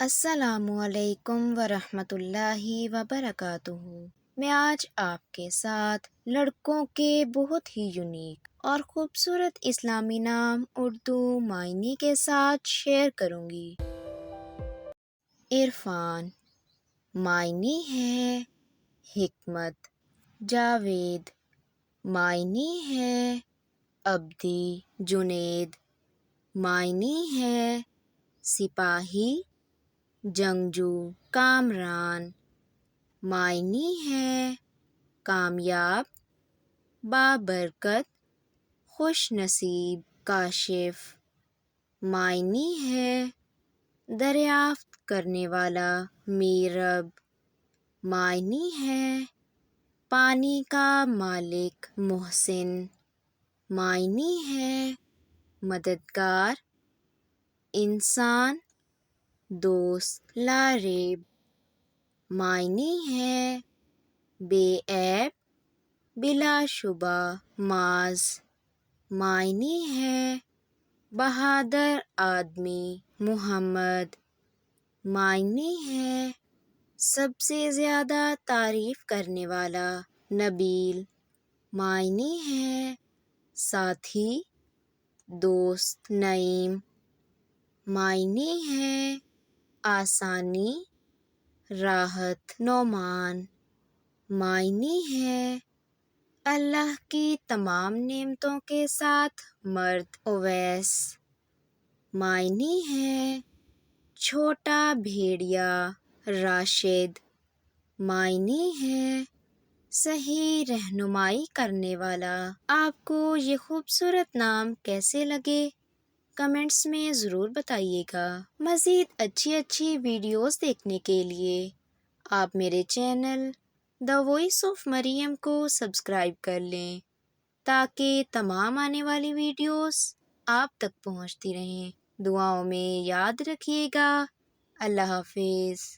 السلام علیکم ورحمۃ اللہ وبرکاتہ۔ میں آج آپ کے ساتھ لڑکوں کے بہت ہی یونیک اور خوبصورت اسلامی نام اردو معنی کے ساتھ شیئر کروں گی۔ عرفان معنی ہے حکمت، جاوید معنی ہے ابدی، جنید معنی ہے سپاہی، جنگجو، کامران معنی ہے کامیاب، بابرکت، خوش نصیب، کاشف معنی ہے دریافت کرنے والا، میرب معنی ہے پانی کا مالک، محسن معنی ہے مددگار، انسان، دوست، لاریب معنی ہے بے عیب، بلا شبہ، معاذ معنی ہے بہادر آدمی، محمد معنی ہے سب سے زیادہ تعریف کرنے والا، نبیل معنی ہے ساتھی، دوست، نعیم معنی ہے آسانی، راحت، نعمان معنی ہے اللہ کی تمام نعمتوں کے ساتھ مرد، اویس معنی ہے چھوٹا بھیڑیا، راشد معنی ہے صحیح رہنمائی کرنے والا۔ آپ کو یہ خوبصورت نام کیسے لگے کمنٹس میں ضرور بتائیے گا۔ مزید اچھی ویڈیوز دیکھنے کے لیے آپ میرے چینل دا وائس آف مریم کو سبسکرائب کر لیں تاکہ تمام آنے والی ویڈیوز آپ تک پہنچتی رہیں۔ دعاؤں میں یاد رکھیے گا۔ اللہ حافظ۔